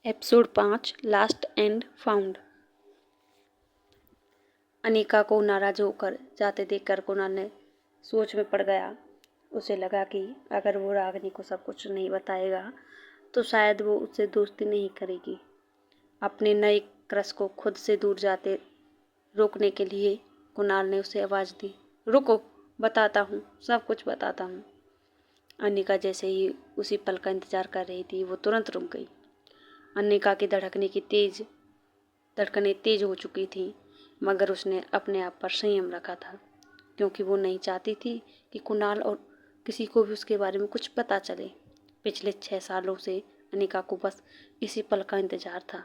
Episode 5 last and found. Anika को नाराज होकर जाते देखकर कुणाल ने सोच में पड़ गया। उसे लगा कि अगर वो रागिनी को सब कुछ नहीं बताएगा तो शायद वो उससे दोस्ती नहीं करेगी। अपने नए क्रश को खुद से दूर जाते रोकने के लिए कुणाल ने उसे आवाज़ दी, रुको, बताता हूँ, सब कुछ बताता हूँ। अनिका जैसे ही उसी पल का इंतजार कर रही थी, वो तुरंत रुक गई। अनिका की धड़कनें तेज हो चुकी थीं, मगर उसने अपने आप पर संयम रखा था, क्योंकि वो नहीं चाहती थी कि कुणाल और किसी को भी उसके बारे में कुछ पता चले। पिछले 6 सालों से अनिका को बस इसी पल का इंतजार था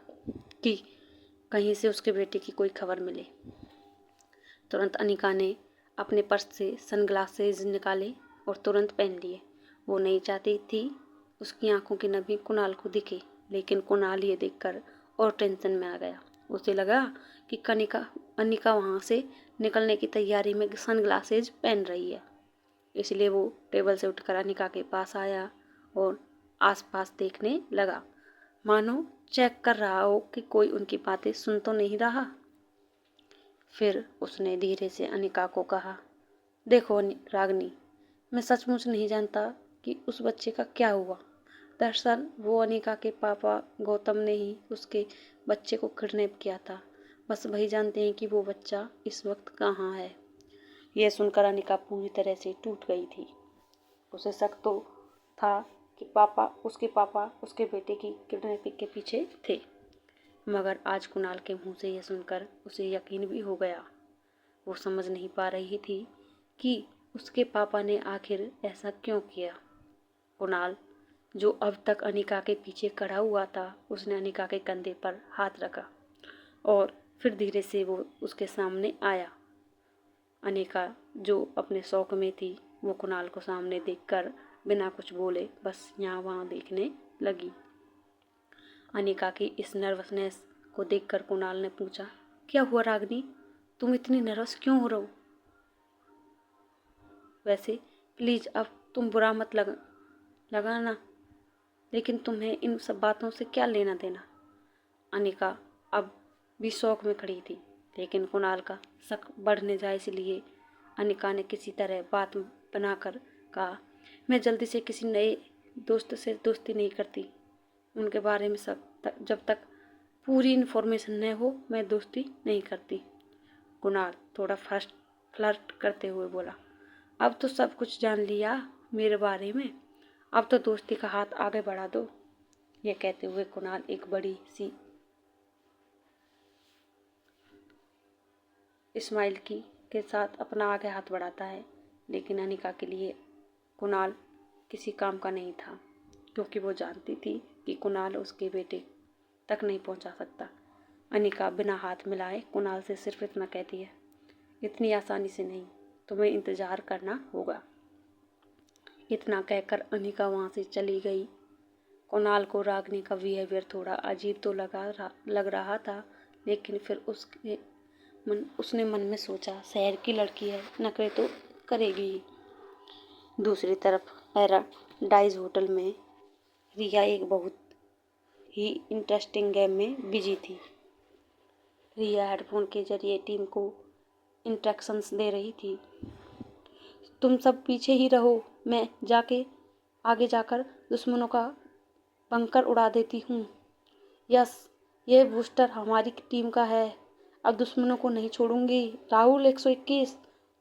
कि कहीं से उसके बेटे की कोई खबर मिले। तुरंत अनिका ने अपने पर्स से सनग्लासेज निकाले और तुरंत पहन लिए। वो नहीं चाहती थी उसकी आंखों की नमी कुणाल को दिखे, लेकिन कुणाल ये देखकर और टेंशन में आ गया। उसे लगा कि अनिका वहाँ से निकलने की तैयारी में सनग्लासेज पहन रही है। इसलिए वो टेबल से उठकर अनिका के पास आया और आसपास देखने लगा, मानो चेक कर रहा हो कि कोई उनकी बातें सुन तो नहीं रहा। फिर उसने धीरे से अनिका को कहा, देखो रागिनी, मैं सचमुच नहीं जानता कि उस बच्चे का क्या हुआ। दरअसल वो अनिका के पापा गौतम ने ही उसके बच्चे को किडनैप किया था। बस वही जानते हैं कि वो बच्चा इस वक्त कहाँ है। यह सुनकर अनिका पूरी तरह से टूट गई थी। उसे शक तो था कि उसके पापा उसके बेटे की किडनैपिंग के पीछे थे, मगर आज कुणाल के मुंह से यह सुनकर उसे यकीन भी हो गया। वो समझ नहीं पा रही थी कि उसके पापा ने आखिर ऐसा क्यों किया। कुणाल, जो अब तक अनिका के पीछे खड़ा हुआ था, उसने अनिका के कंधे पर हाथ रखा और फिर धीरे से वो उसके सामने आया। अनिका, जो अपने शौक में थी, वो कुणाल को सामने देखकर बिना कुछ बोले बस यहाँ वहाँ देखने लगी। अनिका की इस नर्वसनेस को देखकर कुणाल ने पूछा, क्या हुआ रागिनी, तुम इतनी नर्वस क्यों हो रहे हो? वैसे प्लीज़ अब तुम बुरा मत लगाना, लेकिन तुम्हें इन सब बातों से क्या लेना देना? अनिका अब भी शौक में खड़ी थी, लेकिन कुणाल का शक बढ़ने जाए, इसलिए अनिका ने किसी तरह बात बनाकर कहा, मैं जल्दी से किसी नए दोस्त से दोस्ती नहीं करती। उनके बारे में जब तक पूरी इन्फॉर्मेशन न हो, मैं दोस्ती नहीं करती। कुणाल थोड़ा फ्लर्ट करते हुए बोला, अब तो सब कुछ जान लिया मेरे बारे में, अब तो दोस्ती का हाथ आगे बढ़ा दो। यह कहते हुए कुणाल एक बड़ी सी स्माइल के साथ अपना आगे हाथ बढ़ाता है, लेकिन अनिका के लिए कुणाल किसी काम का नहीं था, क्योंकि वो जानती थी कि कुणाल उसके बेटे तक नहीं पहुंचा सकता। अनिका बिना हाथ मिलाए कुणाल से सिर्फ इतना कहती है, इतनी आसानी से नहीं, तुम्हें इंतजार करना होगा। इतना कहकर अनिका वहाँ से चली गई। कुणाल को रागिनी का बिहेवियर थोड़ा अजीब तो लग रहा था, लेकिन फिर उसने मन में सोचा, शहर की लड़की है, नखरे तो करेगी ही। दूसरी तरफ पैराडाइज होटल में रिया एक बहुत ही इंटरेस्टिंग गेम में बिजी थी। रिया हेडफोन के जरिए टीम को इंस्ट्रक्शंस दे रही थी, तुम सब पीछे ही रहो, मैं आगे जाकर दुश्मनों का बंकर उड़ा देती हूँ। यस, ये बूस्टर हमारी टीम का है, अब दुश्मनों को नहीं छोड़ूंगी। राहुल 121,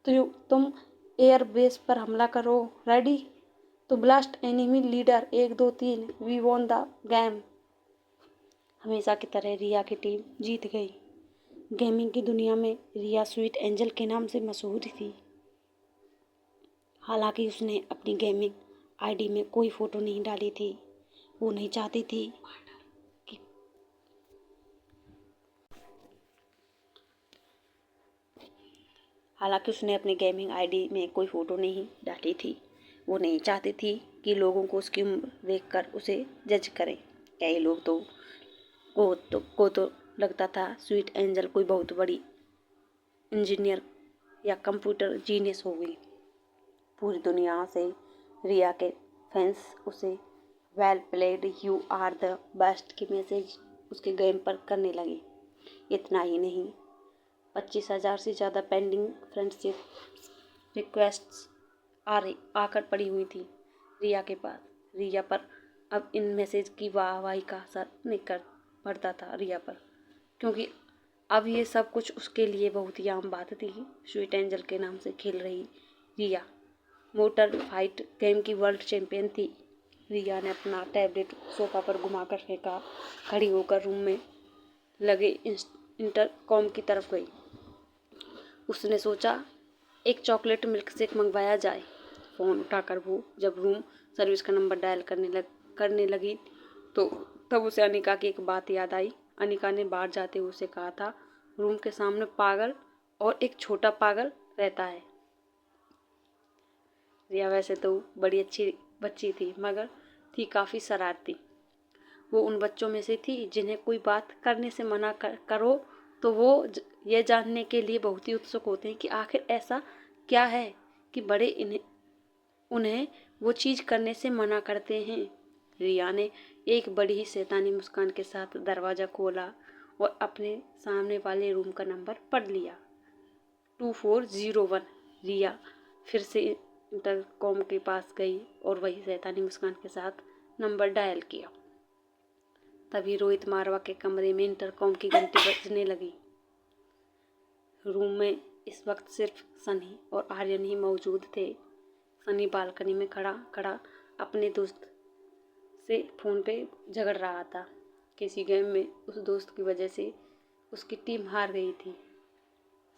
तुम एयर बेस पर हमला करो। रेडी तो blast enemy leader 1 2 3, we won the game. हमेशा की तरह रिया की टीम जीत गई। गेमिंग की दुनिया में रिया स्वीट एंजल के नाम से मशहूर थी। हालांकि उसने अपनी गेमिंग आईडी में कोई फ़ोटो नहीं डाली थी। वो नहीं चाहती थी कि हालांकि उसने अपनी गेमिंग आईडी में कोई फ़ोटो नहीं डाली थी। वो नहीं चाहती थी कि लोगों को उसकी उम्र देखकर उसे जज करें। कई लोग को तो लगता था स्वीट एंजल कोई बहुत बड़ी इंजीनियर या कंप्यूटर जीनियस हो गई। पूरी दुनिया से रिया के फैंस उसे well played, you are the best की मैसेज उसके गेम पर करने लगी। इतना ही नहीं, 25,000 से ज़्यादा पेंडिंग फ्रेंडशिप रिक्वेस्ट्स आकर पड़ी हुई थी रिया के पास। रिया पर अब इन मैसेज की वाहवाही का असर नहीं कर पड़ता था रिया पर, क्योंकि अब ये सब कुछ उसके लिए बहुत ही आम बात थी। स्वीट एंजल के नाम से खेल रही रिया मोटर फाइट गेम की वर्ल्ड चैंपियन थी। रिया ने अपना टैबलेट सोफा पर घुमाकर फेंका, खड़ी होकर रूम में लगे इंटरकॉम की तरफ गई। उसने सोचा एक चॉकलेट मिल्क शेक मंगवाया जाए। फ़ोन उठाकर वो जब रूम सर्विस का नंबर डायल करने लगी तो तब उसे अनिका की एक बात याद आई। अनिका ने बाहर जाते हुए उसे कहा था, रूम के सामने पागल और एक छोटा पागल रहता है। रिया वैसे तो बड़ी अच्छी बच्ची थी, मगर थी काफ़ी शरारती। वो उन बच्चों में से थी जिन्हें कोई बात करने से मना करो तो वो ये जानने के लिए बहुत ही उत्सुक होते हैं कि आखिर ऐसा क्या है कि बड़े उन्हें वो चीज़ करने से मना करते हैं। रिया ने एक बड़ी ही शैतानी मुस्कान के साथ दरवाज़ा खोला और अपने सामने वाले रूम का नंबर पढ़ लिया, 2401। रिया फिर से इंटरकॉम के पास गई और वही शैतानी मुस्कान के साथ नंबर डायल किया। तभी रोहित मारवा के कमरे में इंटरकॉम की घंटी बजने लगी। रूम में इस वक्त सिर्फ सनी और आर्यन ही मौजूद थे। सनी बालकनी में खड़ा अपने दोस्त से फ़ोन पे झगड़ रहा था। किसी गेम में उस दोस्त की वजह से उसकी टीम हार गई थी।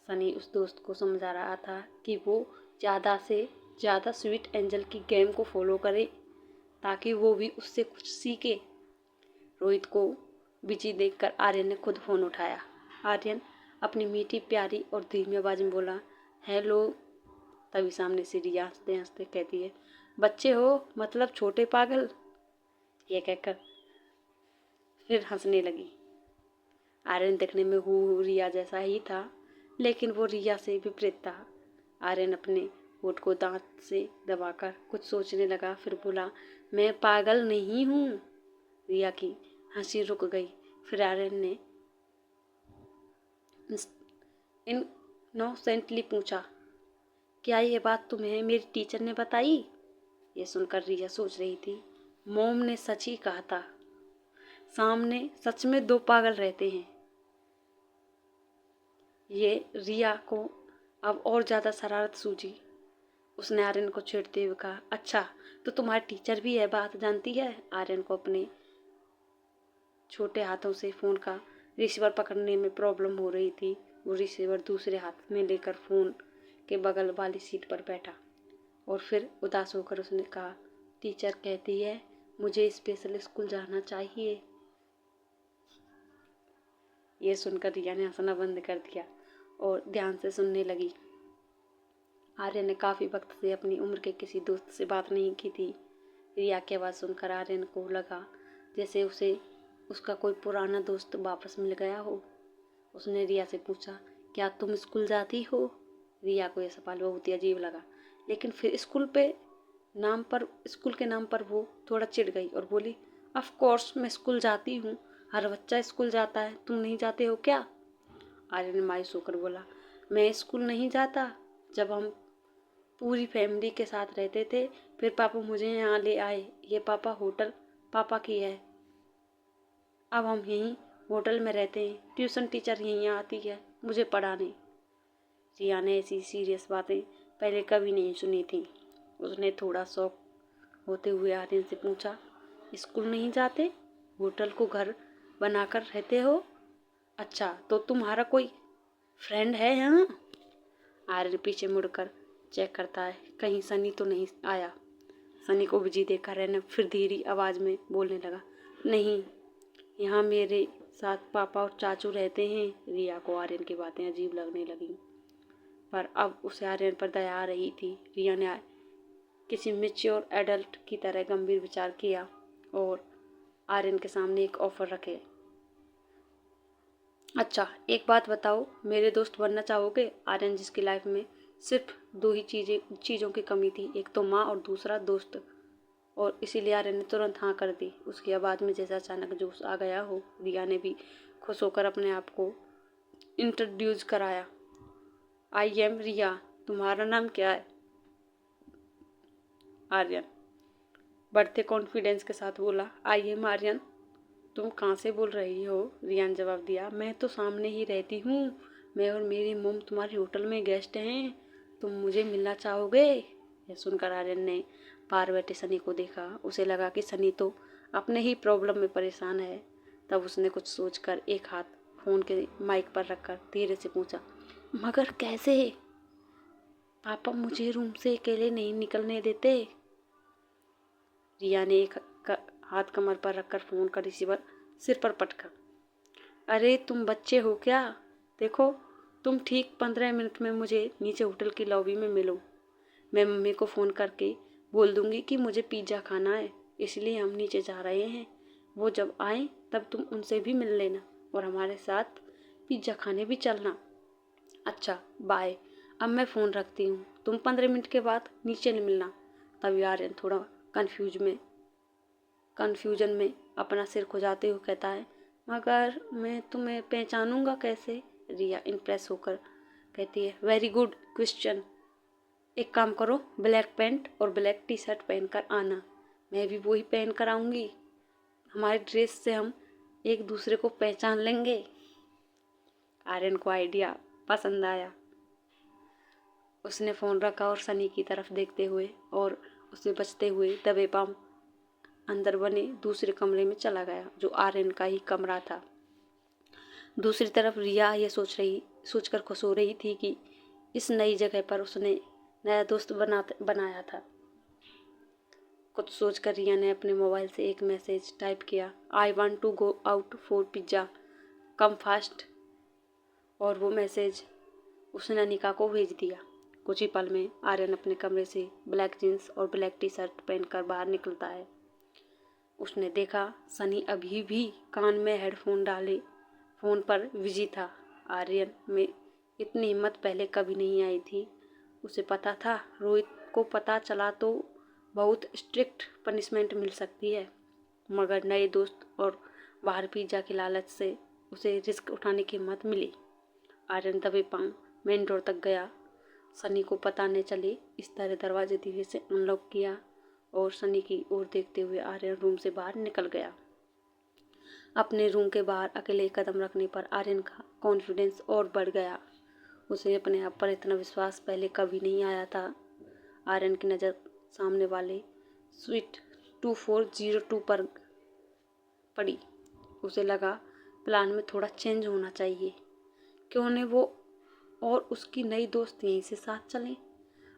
सनी उस दोस्त को समझा रहा था कि वो ज़्यादा से ज़्यादा स्वीट एंजल की गेम को फॉलो करे ताकि वो भी उससे कुछ सीखे। रोहित को बिजी देखकर आर्यन ने खुद फ़ोन उठाया। आर्यन अपनी मीठी प्यारी और धीमी आवाज़ में बोला, हेलो। तभी सामने से रिया हंसते हंसते कहती है, बच्चे हो मतलब छोटे पागल। ये कहकर फिर हंसने लगी। आर्यन देखने में रिया जैसा ही था, लेकिन वो रिया से विपरीत था। आर्यन अपने होठ को दांत से दबाकर कुछ सोचने लगा, फिर बोला, मैं पागल नहीं हूँ। रिया की हंसी रुक गई। फिर आर्यन ने इनोसेंटली पूछा, क्या ये बात तुम्हें मेरी टीचर ने बताई? ये सुनकर रिया सोच रही थी, मॉम ने सच ही कहा था, सामने सच में दो पागल रहते हैं। ये रिया को अब और ज़्यादा शरारत सूझी। उसने आर्यन को छेड़ते हुए कहा, अच्छा तो तुम्हारी टीचर भी यह बात जानती है? आर्यन को अपने छोटे हाथों से फ़ोन का रिसीवर पकड़ने में प्रॉब्लम हो रही थी। वो रिसीवर दूसरे हाथ में लेकर फ़ोन के बगल वाली सीट पर बैठा और फिर उदास होकर उसने कहा, टीचर कहती है मुझे स्पेशल स्कूल जाना चाहिए। ये सुनकर रिया ने हंसना बंद कर दिया और ध्यान से सुनने लगी। आर्यन ने काफ़ी वक्त से अपनी उम्र के किसी दोस्त से बात नहीं की थी। रिया की आवाज़ सुनकर आर्यन को लगा जैसे उसे उसका कोई पुराना दोस्त वापस मिल गया हो। उसने रिया से पूछा, क्या तुम स्कूल जाती हो? रिया को यह सवाल बहुत ही अजीब लगा, लेकिन फिर स्कूल के नाम पर वो थोड़ा चिढ़ गई और बोली, ऑफ कोर्स मैं स्कूल जाती हूँ, हर बच्चा स्कूल जाता है, तुम नहीं जाते हो क्या? आर्यन मायूस होकर बोला, मैं स्कूल नहीं जाता। जब हम पूरी फैमिली के साथ रहते थे, फिर पापा मुझे यहाँ ले आए। ये होटल पापा की है। अब हम यहीं होटल में रहते हैं। ट्यूशन टीचर यहीं आती है मुझे पढ़ाने। रिया ने ऐसी सीरियस बातें पहले कभी नहीं सुनी थी। उसने थोड़ा शौक होते हुए आर्यन से पूछा, स्कूल नहीं जाते, होटल को घर बनाकर रहते हो? अच्छा तो तुम्हारा कोई फ्रेंड है यहाँ? आर्यन पीछे मुड़कर चेक करता है कहीं सनी तो नहीं आया। सनी को बिजी देखकर आर्यन फिर धीरी आवाज़ में बोलने लगा, नहीं, यहाँ मेरे साथ पापा और चाचू रहते हैं। रिया को आर्यन की बातें अजीब लगने लगीं, पर अब उसे आर्यन पर दया आ रही थी। रिया ने किसी मैच्योर एडल्ट की तरह गंभीर विचार किया और आर्यन के सामने एक ऑफर रखे। अच्छा एक बात बताओ, मेरे दोस्त बनना चाहोगे? आर्यन जिसकी लाइफ में सिर्फ दो ही चीज़ों की कमी थी, एक तो माँ और दूसरा दोस्त। और इसीलिए आर्यन ने तुरंत हाँ कर दी। उसकी आवाज़ में जैसा अचानक जोश आ गया हो। रिया ने भी खुश होकर अपने आप को इंट्रोड्यूस कराया। आई एम रिया, तुम्हारा नाम क्या है? आर्यन बढ़ते कॉन्फिडेंस के साथ बोला। I am Aryan. तुम कहाँ से बोल रही हो? रिया ने जवाब दिया। मैं तो सामने ही रहती हूँ। मैं और मेरी मोम तुम्हारे होटल में गेस्ट हैं। तुम मुझे मिलना चाहोगे? यह सुनकर आर्यन ने पार बैठे सनी को देखा। उसे लगा कि सनी तो अपने ही प्रॉब्लम में परेशान है। तब उसने कुछ सोचकर एक हाथ फ़ोन के माइक पर रखकर धीरे से पूछा, मगर कैसे? पापा मुझे रूम से अकेले नहीं निकलने देते। रिया ने एक हाथ कमर पर रखकर फ़ोन का रिसीवर सिर पर पटका। अरे तुम बच्चे हो क्या? देखो, तुम ठीक 15 मिनट में मुझे नीचे होटल की लॉबी में मिलो। मैं मम्मी को फ़ोन करके बोल दूंगी कि मुझे पिज़्ज़ा खाना है, इसलिए हम नीचे जा रहे हैं। वो जब आए तब तुम उनसे भी मिल लेना और हमारे साथ पिज़्ज़ा खाने भी चलना। अच्छा बाय। अब मैं फ़ोन रखती हूँ। तुम 15 मिनट के बाद नीचे मिलना। तब आर्यन थोड़ा कन्फ्यूजन में अपना सिर खुजाते हुए कहता है, मगर मैं तुम्हें पहचानूंगा कैसे? रिया इम्प्रेस होकर कहती है, वेरी गुड क्वेश्चन। एक काम करो, ब्लैक पैंट और ब्लैक टी शर्ट पहनकर आना। मैं भी वही पहन कर आऊँगी। हमारे ड्रेस से हम एक दूसरे को पहचान लेंगे। आर्यन को आइडिया पसंद आया। उसने फ़ोन रखा और सनी की तरफ देखते हुए और उसे बचते हुए दबे पांव अंदर बने दूसरे कमरे में चला गया, जो आर्यन का ही कमरा था। दूसरी तरफ रिया ये सोचकर खुश हो रही थी कि इस नई जगह पर उसने नया दोस्त बनाया था। कुछ सोचकर रिया ने अपने मोबाइल से एक मैसेज टाइप किया, I want to go out for pizza, come fast. और वो मैसेज उसने अनिका को भेज दिया। कुछ ही पल में आर्यन अपने कमरे से ब्लैक जीन्स और ब्लैक टी शर्ट पहनकर बाहर निकलता है। उसने देखा सनी अभी भी कान में हेडफोन डाले फ़ोन पर बिजी था। आर्यन में इतनी हिम्मत पहले कभी नहीं आई थी। उसे पता था रोहित को पता चला तो बहुत स्ट्रिक्ट पनिशमेंट मिल सकती है, मगर नए दोस्त और बाहर पिज़्ज़ा की लालच से उसे रिस्क उठाने की हिम्मत मिली। आर्यन दबे पांव मेन डोर तक गया। सनी को पता न चले इस तरह दरवाजे धीरे से अनलॉक किया और सनी की ओर देखते हुए आर्यन रूम से बाहर निकल गया। अपने रूम के बाहर अकेले कदम रखने पर आर्यन का कॉन्फिडेंस और बढ़ गया। उसे अपने आप पर इतना विश्वास पहले कभी नहीं आया था। आर्यन की नज़र सामने वाले स्वीट 2402 पर पड़ी। उसे लगा प्लान में थोड़ा चेंज होना चाहिए। क्यों न वो और उसकी नई दोस्त यहीं से साथ चलें।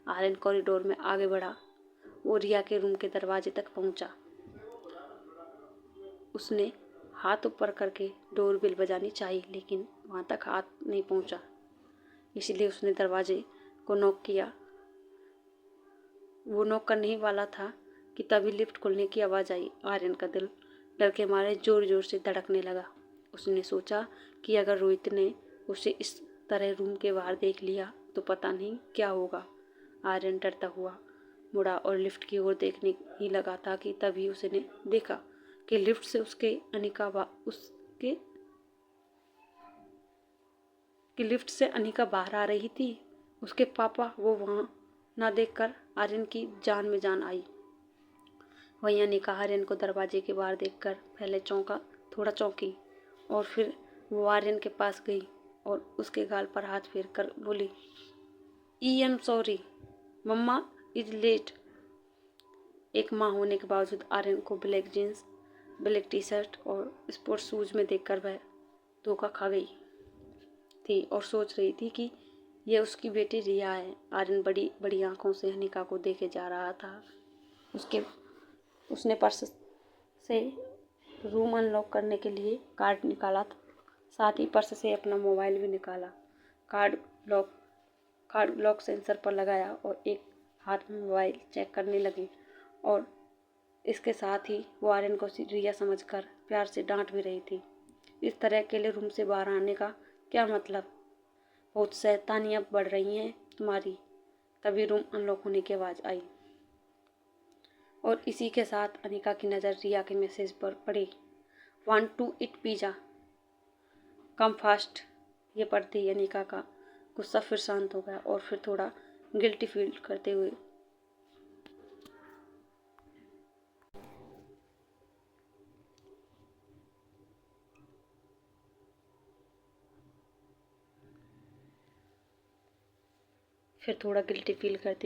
आर्यन कॉरिडोर में आगे बढ़ा। वो रिया के रूम के दरवाजे तक पहुंचा। उसने हाथ ऊपर करके डोर बेल बजानी चाहिए, लेकिन वहां तक हाथ नहीं पहुंचा। इसलिए उसने दरवाजे को नॉक किया। वो नॉक करने ही वाला था कि तभी लिफ्ट खुलने की आवाज़ आई। आर्यन का दिल डर के मारे जोर जोर से धड़कने लगा। उसने सोचा कि अगर रोहित ने उसे इस तरह रूम के बाहर देख लिया तो पता नहीं क्या होगा। आर्यन डरता हुआ मुड़ा और लिफ्ट की ओर देखने ही लगा था कि तभी उसने देखा कि लिफ्ट से लिफ्ट से अनिका बाहर आ रही थी। उसके पापा वो वहाँ न देखकर आर्यन की जान में जान आई। वहीं अनिका आर्यन को दरवाजे के बाहर देखकर पहले थोड़ा चौंकी और फिर वो आर्यन के पास गई और उसके गाल पर हाथ फेर कर बोली, I am sorry, mamma is late. एक माँ होने के बावजूद आर्यन को black jeans, black T shirt और स्पोर्ट्स शूज में देखकर वह धोखा खा गई थी और सोच रही थी कि यह उसकी बेटी रिया है। आर्यन बड़ी बड़ी आंखों से अनिका को देखे जा रहा था। उसने पर्स से रूम अनलॉक करने के लिए कार्ड निकाला था, साथ ही पर्स से अपना मोबाइल भी निकाला। कार्ड लॉक सेंसर पर लगाया और एक हाथ में मोबाइल चेक करने लगी और इसके साथ ही वो आर्यन को रिया समझकर प्यार से डांट भी रही थी। इस तरह अकेले रूम से बाहर आने का क्या मतलब? बहुत शैतानियाँ बढ़ रही हैं तुम्हारी। तभी रूम अनलॉक होने की आवाज़ आई। और इसी के साथ अनिका की नज़र रिया के मैसेज पर पड़ी। Want to eat pizza, come fast. ये पढ़ते ही अनिका का गुस्सा फिर शांत हो गया और फिर थोड़ा गिल्टी फील करते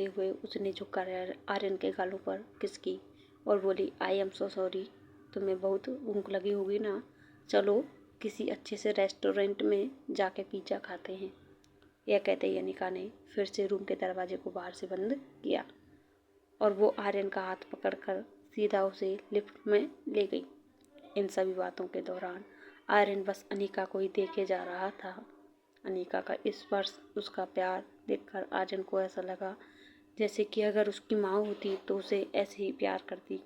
हुए उसने झुककर आर्यन के गालों पर किस की और बोली, आई एम सो सॉरी। तुम्हें बहुत भूख लगी होगी ना, चलो किसी अच्छे से रेस्टोरेंट में जाके पिज़्ज़ा खाते हैं। यह कहते ही अनिका ने फिर से रूम के दरवाजे को बाहर से बंद किया और वो आर्यन का हाथ पकड़कर सीधा उसे लिफ्ट में ले गई। इन सभी बातों के दौरान आर्यन बस अनिका को ही देखे जा रहा था। अनिका का स्पर्श, उसका प्यार देखकर आर्यन को ऐसा लगा जैसे कि अगर उसकी माँ होती तो उसे ऐसे ही प्यार करती।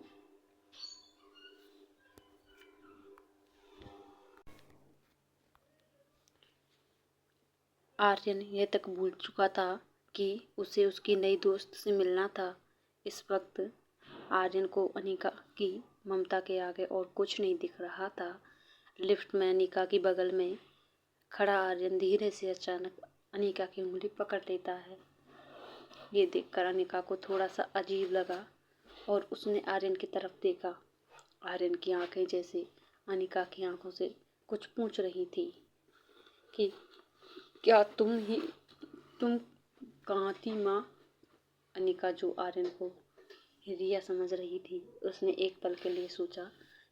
आर्यन यह तक भूल चुका था कि उसे उसकी नई दोस्त से मिलना था। इस वक्त आर्यन को अनिका की ममता के आगे और कुछ नहीं दिख रहा था। लिफ्ट में अनिका की बगल में खड़ा आर्यन धीरे से अचानक अनिका की उंगली पकड़ लेता है। ये देखकर अनिका को थोड़ा सा अजीब लगा और उसने आर्यन की तरफ देखा। आर्यन की आंखें जैसे अनिका की आंखों से कुछ पूछ रही थी कि क्या तुम कहाँ थी माँ। अनिका, जो आर्यन को रिया समझ रही थी, उसने एक पल के लिए सोचा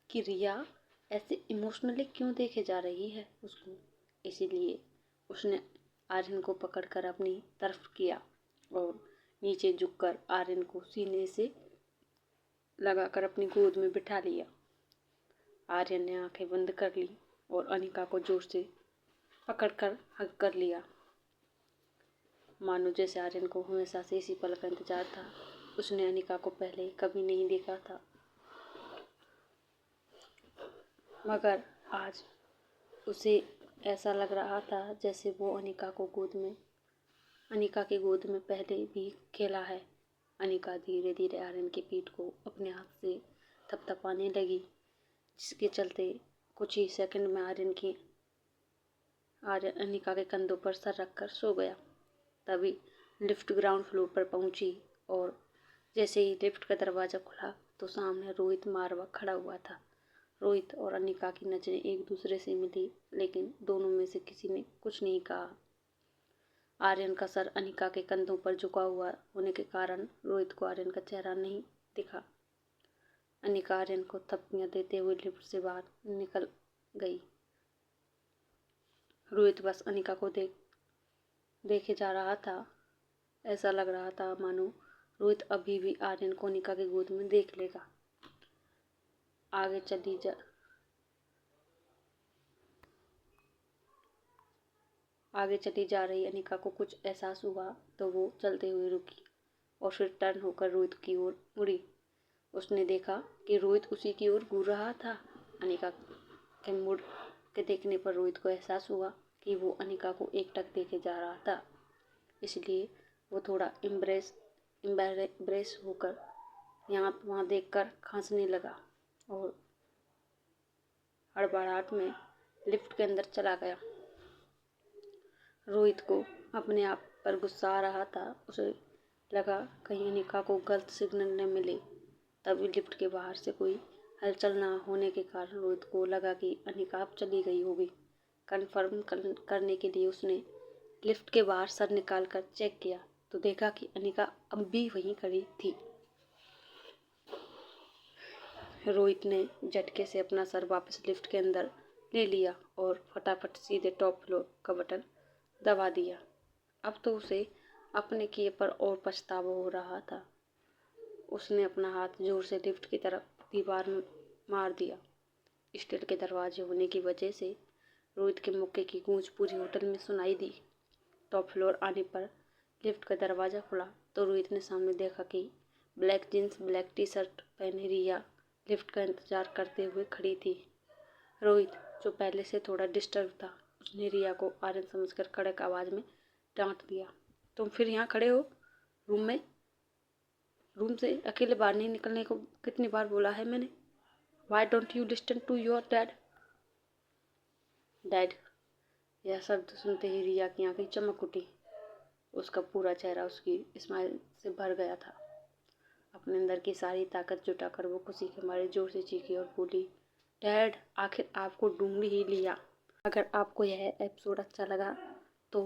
कि रिया ऐसे इमोशनली क्यों देखे जा रही है उसको। इसीलिए उसने आर्यन को पकड़कर अपनी तरफ किया और नीचे झुककर आर्यन को सीने से लगाकर अपनी गोद में बिठा लिया। आर्यन ने आंखें बंद कर ली और अनिका को जोर से पकड़कर हग कर लिया, मानो जैसे आर्यन को हमेशा से इसी पल का इंतजार था। उसने अनिका को पहले कभी नहीं देखा था, मगर आज उसे ऐसा लग रहा था जैसे वो अनिका की गोद में पहले भी खेला है। अनिका धीरे धीरे आर्यन की पीठ को अपने हाथ से थपथपाने लगी, जिसके चलते कुछ ही सेकंड में आर्यन अनिका के कंधों पर सर रखकर सो गया। तभी लिफ्ट ग्राउंड फ्लोर पर पहुंची और जैसे ही लिफ्ट का दरवाज़ा खुला तो सामने रोहित मारवा खड़ा हुआ था। रोहित और अनिका की नज़रें एक दूसरे से मिली, लेकिन दोनों में से किसी ने कुछ नहीं कहा। आर्यन का सर अनिका के कंधों पर झुका हुआ होने के कारण रोहित को आर्यन का चेहरा नहीं दिखा। अनिका आर्यन को थप्पियां देते हुए लिफ्ट से बाहर निकल गई। रोहित बस अनिका को देखे जा रहा था। ऐसा लग रहा था मानो रोहित अभी भी आर्यन को अनिका की गोद में देख लेगा। आगे चली जा रही अनिका को कुछ एहसास हुआ तो वो चलते हुए रुकी और फिर टर्न होकर रोहित की ओर मुड़ी। उसने देखा कि रोहित उसी की ओर घूर रहा था। अनिका के मुड़ के देखने पर रोहित को एहसास हुआ कि वो अनिका को एकटक देखे जा रहा था। इसलिए वो थोड़ा इम्ब्रेस होकर यहाँ वहाँ देखकर खांसने लगा और हड़बड़ाहट में लिफ्ट के अंदर चला गया। रोहित को अपने आप पर गुस्सा आ रहा था। उसे लगा कहीं अनिका को गलत सिग्नल न मिले। तभी लिफ्ट के बाहर से कोई हलचल न होने के कारण रोहित को लगा कि अनिका अब चली गई होगी। कंफर्म करने के लिए उसने लिफ्ट के बाहर सर निकाल कर चेक किया तो देखा कि अनिका अब भी वहीं खड़ी थी। रोहित ने झटके से अपना सर वापस लिफ्ट के अंदर ले लिया और फटाफट सीधे टॉप फ्लोर का बटन दबा दिया। अब तो उसे अपने किए पर और पछतावा हो रहा था। उसने अपना हाथ जोर से लिफ्ट की तरफ दीवार में मार दिया। स्टील के दरवाजे होने की वजह से रोहित के मुक्के की गूंज पूरी होटल में सुनाई दी। टॉप फ्लोर आने पर लिफ्ट का दरवाज़ा खुला तो रोहित ने सामने देखा कि black jeans black T shirt पहने रिया लिफ्ट का इंतजार करते हुए खड़ी थी। रोहित, जो पहले से थोड़ा डिस्टर्ब था, उसने रिया को आर्यन समझकर कड़क आवाज़ में डांट दिया, तुम फिर यहाँ खड़े हो रूम में? रूम से अकेले बाहर नहीं निकलने को कितनी बार बोला है मैंने? Why don't you listen to your dad? Dad, यह शब्द सुनते ही रिया की आंखें चमक उठी। उसका पूरा चेहरा उसकी स्माइल से भर गया था। अपने अंदर की सारी ताकत जुटाकर वो खुशी के मारे जोर से चीखी और बोली, डैड, आखिर आपको ढूंढ ही लिया। अगर आपको यह एपिसोड अच्छा लगा तो